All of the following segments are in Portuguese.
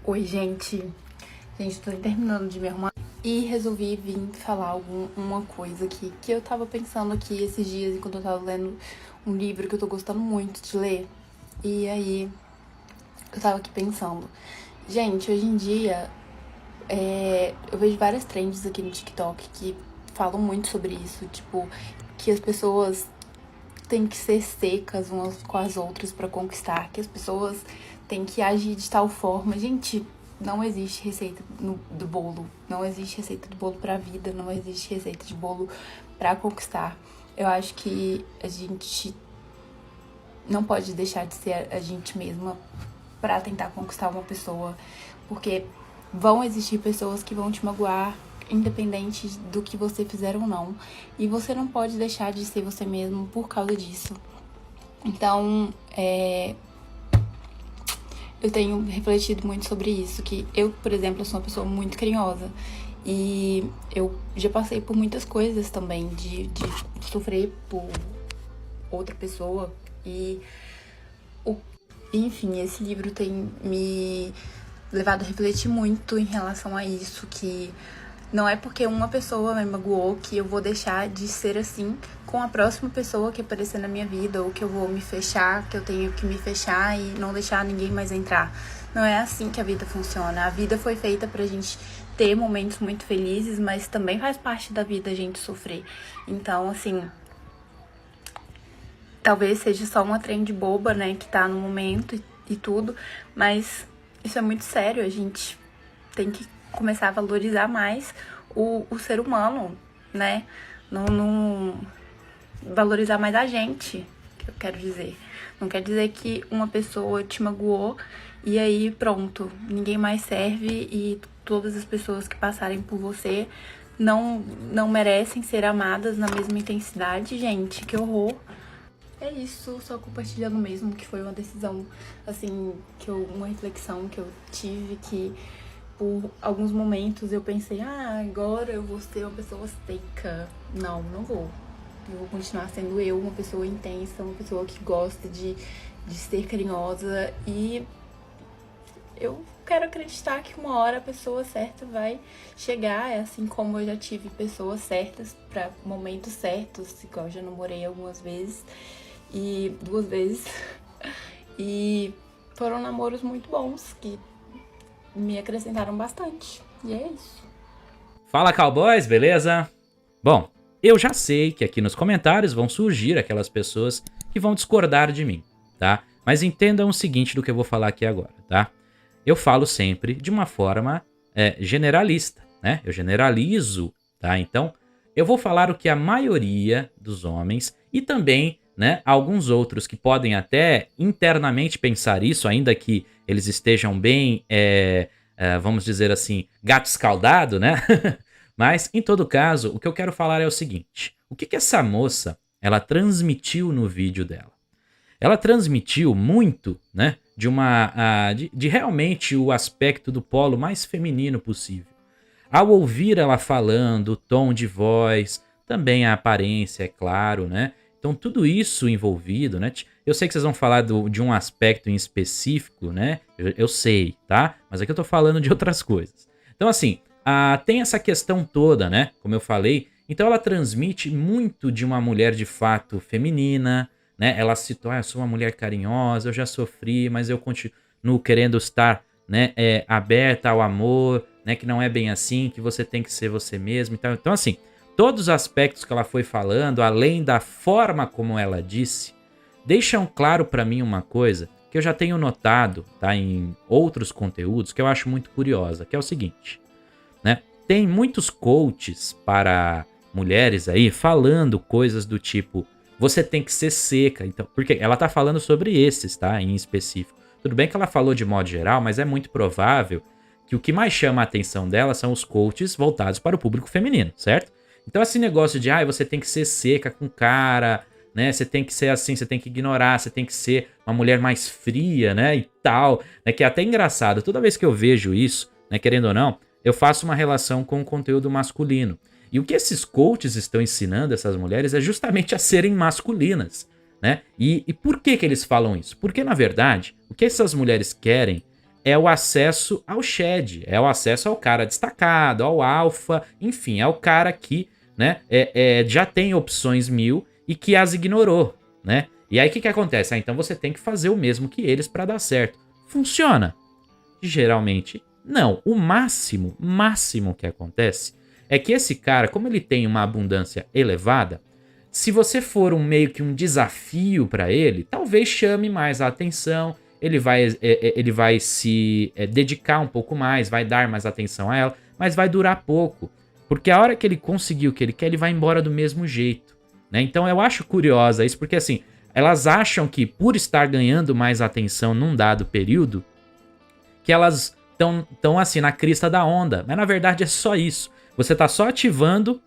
Oi, gente. Gente, tô terminando de me arrumar e resolvi vir falar uma coisa aqui que eu tava pensando aqui esses dias enquanto eu tava lendo um livro que eu tô gostando muito de ler. E aí, eu tava aqui pensando. Gente, hoje em dia, eu vejo várias trends aqui no TikTok que falam muito sobre isso. Tipo, que as pessoas têm que ser secas umas com as outras pra conquistar. Que as pessoas têm que agir de tal forma. Gente, não existe receita do bolo. Não existe receita do bolo pra vida. Não existe receita de bolo pra conquistar. Eu acho que a gente não pode deixar de ser a gente mesma pra tentar conquistar uma pessoa. Porque vão existir pessoas que vão te magoar, independente do que você fizer ou não. E você não pode deixar de ser você mesmo por causa disso. Então, eu tenho refletido muito sobre isso, que eu, por exemplo, sou uma pessoa muito carinhosa. E eu já passei por muitas coisas também, de sofrer por outra pessoa. Enfim, esse livro tem me levado a refletir muito em relação a isso, que não é porque uma pessoa me magoou que eu vou deixar de ser assim com a próxima pessoa que aparecer na minha vida, ou que eu vou me fechar, que eu tenho que me fechar e não deixar ninguém mais entrar. Não é assim que a vida funciona. A vida foi feita pra gente ter momentos muito felizes, mas também faz parte da vida a gente sofrer. Então, assim, talvez seja só uma trend boba, né, que tá no momento e tudo, mas isso é muito sério. A gente tem que começar a valorizar mais o ser humano, né? Não valorizar mais a gente, que eu quero dizer. Não quer dizer que uma pessoa te magoou e aí pronto, ninguém mais serve e todas as pessoas que passarem por você não merecem ser amadas na mesma intensidade. Gente, que horror. É isso, só compartilhando mesmo, que foi uma decisão, assim, uma reflexão que eu tive, que por alguns momentos eu pensei, agora eu vou ser uma pessoa seca. Não vou. Eu vou continuar sendo eu, uma pessoa intensa, uma pessoa que gosta de ser carinhosa, e eu quero acreditar que uma hora a pessoa certa vai chegar, assim como eu já tive pessoas certas para momentos certos, igual eu já namorei algumas vezes, e 2 vezes, e foram namoros muito bons, que me acrescentaram bastante, e é isso. Fala, cowboys, beleza? Bom, eu já sei que aqui nos comentários vão surgir aquelas pessoas que vão discordar de mim, tá? Mas entendam o seguinte do que eu vou falar aqui agora, tá? Eu falo sempre de uma forma generalista, né? Eu generalizo, tá? Então, eu vou falar o que a maioria dos homens e também, né, alguns outros que podem até internamente pensar isso, ainda que eles estejam bem, vamos dizer assim, gato escaldado, né? Mas, em todo caso, o que eu quero falar é o seguinte. O que essa moça, ela transmitiu no vídeo dela? Ela transmitiu muito, né, de realmente o aspecto do polo mais feminino possível. Ao ouvir ela falando, o tom de voz, também a aparência, é claro, né? Então tudo isso envolvido, né? Eu sei que vocês vão falar de um aspecto em específico, né? Eu sei, tá? Mas aqui eu tô falando de outras coisas. Então assim, tem essa questão toda, né? Como eu falei, então ela transmite muito de uma mulher de fato feminina, né? Ela citou, eu sou uma mulher carinhosa, eu já sofri, mas eu continuo querendo estar, né, aberta ao amor, né, que não é bem assim, que você tem que ser você mesmo e tal. Então, assim, todos os aspectos que ela foi falando, além da forma como ela disse, deixam claro pra mim uma coisa que eu já tenho notado, tá, em outros conteúdos, que eu acho muito curiosa, que é o seguinte, né? Tem muitos coaches para mulheres aí falando coisas do tipo, você tem que ser seca. Então, porque ela tá falando sobre esses, tá, em específico. Tudo bem que ela falou de modo geral, mas é muito provável que o que mais chama a atenção dela são os coaches voltados para o público feminino, certo? Então esse negócio de, você tem que ser seca com cara, né? Você tem que ser assim, você tem que ignorar, você tem que ser uma mulher mais fria, né? E tal, né? Que é até engraçado. Toda vez que eu vejo isso, né? Querendo ou não, eu faço uma relação com o conteúdo masculino. E o que esses coaches estão ensinando essas mulheres é justamente a serem masculinas, né? E por que eles falam isso? Porque, na verdade, o que essas mulheres querem é o acesso ao shed, é o acesso ao cara destacado, ao alfa, enfim, é o cara que, né, já tem opções 1000 e que as ignorou, né? E aí o que acontece? Então você tem que fazer o mesmo que eles para dar certo. Funciona? Geralmente não. O máximo que acontece é que esse cara, como ele tem uma abundância elevada, se você for meio que um desafio para ele, talvez chame mais a atenção, ele vai se dedicar um pouco mais, vai dar mais atenção a ela, mas vai durar pouco. Porque a hora que ele conseguir o que ele quer, ele vai embora do mesmo jeito, né? Então eu acho curiosa isso, porque assim, elas acham que por estar ganhando mais atenção num dado período, que elas estão assim, na crista da onda. Mas na verdade é só isso. Você tá só ativando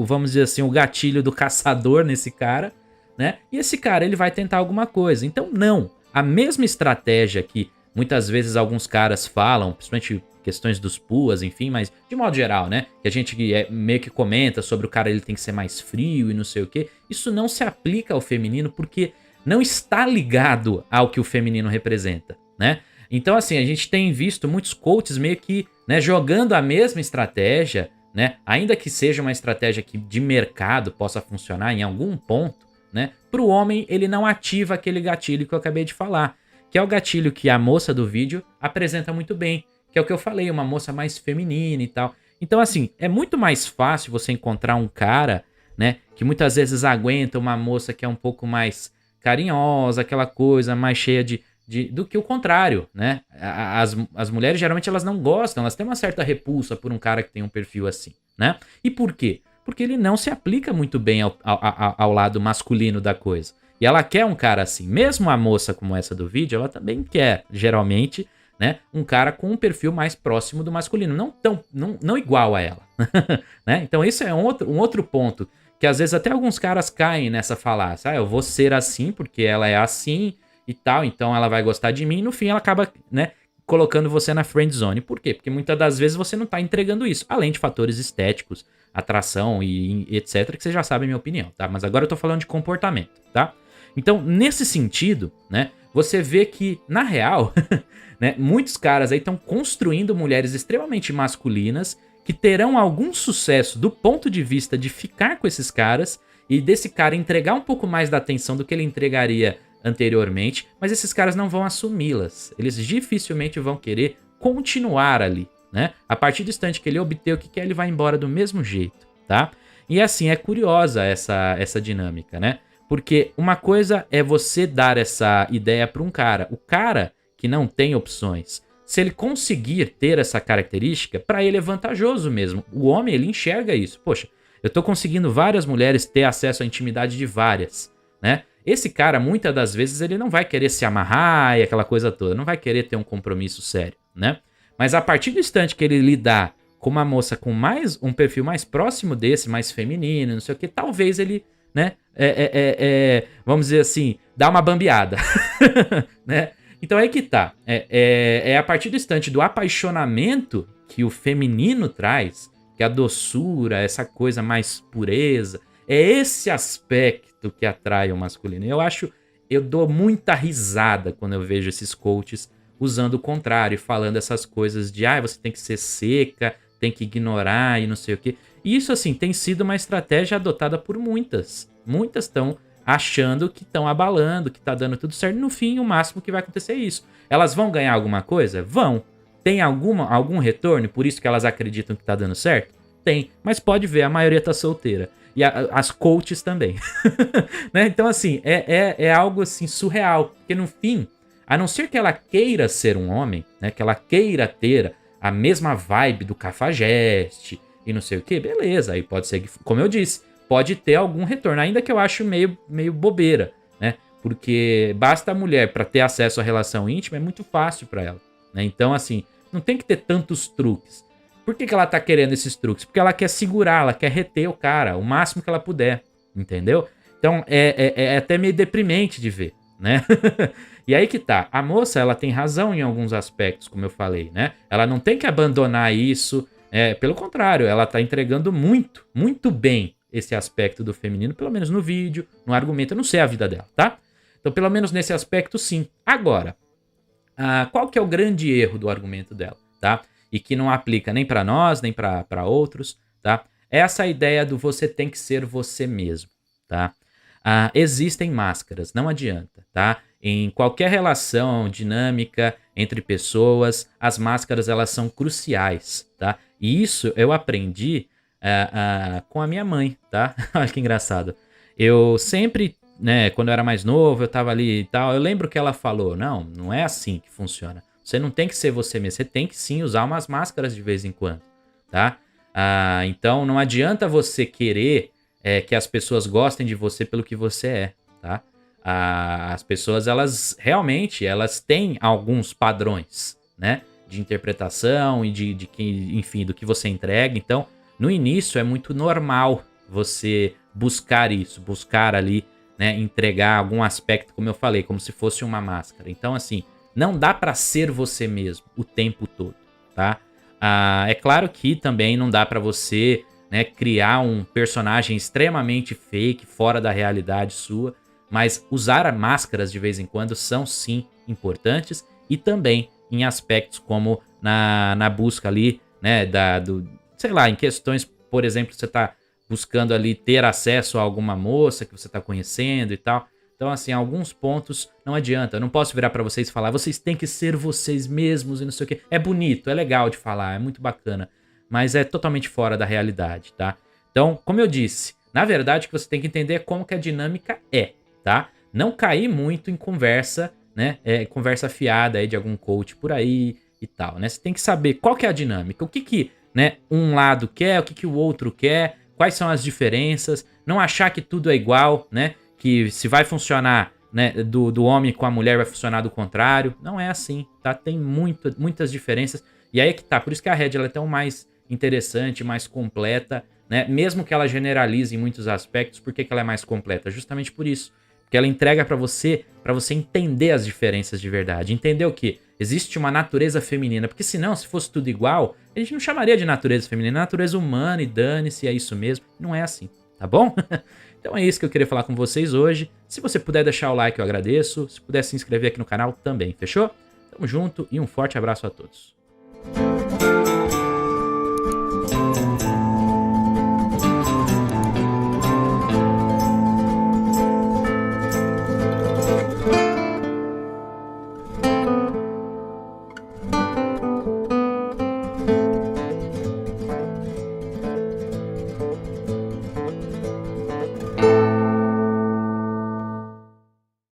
vamos dizer assim, o gatilho do caçador nesse cara, né? E esse cara, ele vai tentar alguma coisa. Então não, a mesma estratégia que muitas vezes alguns caras falam, principalmente questões dos puas, enfim, mas de modo geral, né? Que a gente meio que comenta sobre o cara, ele tem que ser mais frio e não sei o quê. Isso não se aplica ao feminino porque não está ligado ao que o feminino representa, né? Então, assim, a gente tem visto muitos coaches meio que, né, jogando a mesma estratégia, né? Ainda que seja uma estratégia que de mercado possa funcionar em algum ponto, né? Para o homem, ele não ativa aquele gatilho que eu acabei de falar, que é o gatilho que a moça do vídeo apresenta muito bem, que é o que eu falei, uma moça mais feminina e tal. Então, assim, é muito mais fácil você encontrar um cara, né, que muitas vezes aguenta uma moça que é um pouco mais carinhosa, aquela coisa mais cheia do que o contrário, né? As mulheres, geralmente, elas não gostam, elas têm uma certa repulsa por um cara que tem um perfil assim, né? E por quê? Porque ele não se aplica muito bem ao lado masculino da coisa. E ela quer um cara assim. Mesmo a moça como essa do vídeo, ela também quer, geralmente, né, um cara com um perfil mais próximo do masculino, não igual a ela. Né? Então isso é um outro ponto, que às vezes até alguns caras caem nessa falácia. Eu vou ser assim porque ela é assim e tal, então ela vai gostar de mim, e no fim ela acaba, né, colocando você na friend zone. Por quê? Porque muitas das vezes você não tá entregando isso, além de fatores estéticos, atração e etc, que você já sabe a minha opinião, tá? Mas agora eu tô falando de comportamento, tá? Então, nesse sentido, né, você vê que, na real, né, muitos caras aí estão construindo mulheres extremamente masculinas que terão algum sucesso do ponto de vista de ficar com esses caras e desse cara entregar um pouco mais da atenção do que ele entregaria anteriormente, mas esses caras não vão assumi-las. Eles dificilmente vão querer continuar ali, né? A partir do instante que ele obter o que quer, ele vai embora do mesmo jeito, tá? E assim, é curiosa essa dinâmica, né? Porque uma coisa é você dar essa ideia para um cara. O cara que não tem opções, se ele conseguir ter essa característica, para ele é vantajoso mesmo. O homem, ele enxerga isso. Poxa, eu tô conseguindo várias mulheres ter acesso à intimidade de várias, né? Esse cara, muitas das vezes, ele não vai querer se amarrar e aquela coisa toda, não vai querer ter um compromisso sério, né? Mas a partir do instante que ele lidar com uma moça com um perfil mais próximo desse, mais feminino, não sei o que, talvez ele, né, vamos dizer assim, dá uma bambeada, né? Então é que tá, é a partir do instante do apaixonamento que o feminino traz, que a doçura, essa coisa mais pureza, é esse aspecto que atrai o masculino. Eu dou muita risada quando eu vejo esses coaches usando o contrário, falando essas coisas de você tem que ser seca, tem que ignorar e não sei o quê. E isso, assim, tem sido uma estratégia adotada por muitas. Muitas estão achando que estão abalando, que tá dando tudo certo. No fim, o máximo que vai acontecer é isso. Elas vão ganhar alguma coisa? Vão. Tem algum retorno? Por isso que elas acreditam que tá dando certo? Tem. Mas pode ver, a maioria tá solteira. E as coaches também. Né? Então, assim, é algo assim surreal. Porque no fim, a não ser que ela queira ser um homem, né? Que ela queira ter a mesma vibe do Cafajeste e não sei o que, beleza. Aí pode ser que, como eu disse, pode ter algum retorno. Ainda que eu acho meio bobeira, né? Porque basta a mulher para ter acesso à relação íntima, é muito fácil para ela, né? Então, assim, não tem que ter tantos truques. Por que ela tá querendo esses truques? Porque ela quer segurar, ela quer reter o cara o máximo que ela puder, entendeu? Então é até meio deprimente de ver, né? E aí que tá, a moça, ela tem razão em alguns aspectos, como eu falei, né? Ela não tem que abandonar isso, pelo contrário, ela tá entregando muito, muito bem esse aspecto do feminino, pelo menos no vídeo, no argumento, eu não sei a vida dela, tá? Então, pelo menos nesse aspecto, sim. Agora, qual que é o grande erro do argumento dela, tá? E que não aplica nem pra nós, nem pra outros, tá? É essa ideia do você tem que ser você mesmo, tá? Existem máscaras, não adianta, tá? Em qualquer relação dinâmica entre pessoas, as máscaras elas são cruciais, tá? E isso eu aprendi com a minha mãe, tá? Olha que engraçado. Eu sempre, né, quando eu era mais novo, eu tava ali e tal, eu lembro que ela falou, não é assim que funciona. Você não tem que ser você mesmo, você tem que sim usar umas máscaras de vez em quando, tá? Então não adianta você querer que as pessoas gostem de você pelo que você é, tá? As pessoas, elas realmente, elas têm alguns padrões, né? De interpretação e de que, enfim, do que você entrega. Então, no início é muito normal você buscar isso, buscar ali, né, entregar algum aspecto, como eu falei, como se fosse uma máscara. Então, assim, não dá pra ser você mesmo o tempo todo, tá? É claro que também não dá pra você, né, criar um personagem extremamente fake, fora da realidade sua, mas usar máscaras de vez em quando são sim importantes e também em aspectos como na busca ali, né, sei lá, em questões, por exemplo, você tá buscando ali ter acesso a alguma moça que você tá conhecendo e tal. Então, assim, alguns pontos não adianta. Eu não posso virar pra vocês e falar, vocês têm que ser vocês mesmos e não sei o quê. É bonito, é legal de falar, é muito bacana, mas é totalmente fora da realidade, tá? Então, como eu disse, na verdade o que você tem que entender é como que a dinâmica é, tá? Não cair muito em conversa, né? Conversa fiada aí de algum coach por aí e tal, né? Você tem que saber qual que é a dinâmica, o que né, um lado quer, o que o outro quer, quais são as diferenças, não achar que tudo é igual, né? Que se vai funcionar, né, do homem com a mulher vai funcionar do contrário. Não é assim, tá? Tem muitas diferenças. E aí é que tá, por isso que a Red ela é tão mais interessante, mais completa, né? Mesmo que ela generalize em muitos aspectos, por que ela é mais completa? Justamente por isso. Porque ela entrega pra você entender as diferenças de verdade. Entender o quê? Existe uma natureza feminina. Porque senão, se fosse tudo igual, a gente não chamaria de natureza feminina, natureza humana e dane-se, é isso mesmo. Não é assim, tá bom? Então é isso que eu queria falar com vocês hoje. Se você puder deixar o like, eu agradeço. Se puder se inscrever aqui no canal, também, fechou? Tamo junto e um forte abraço a todos.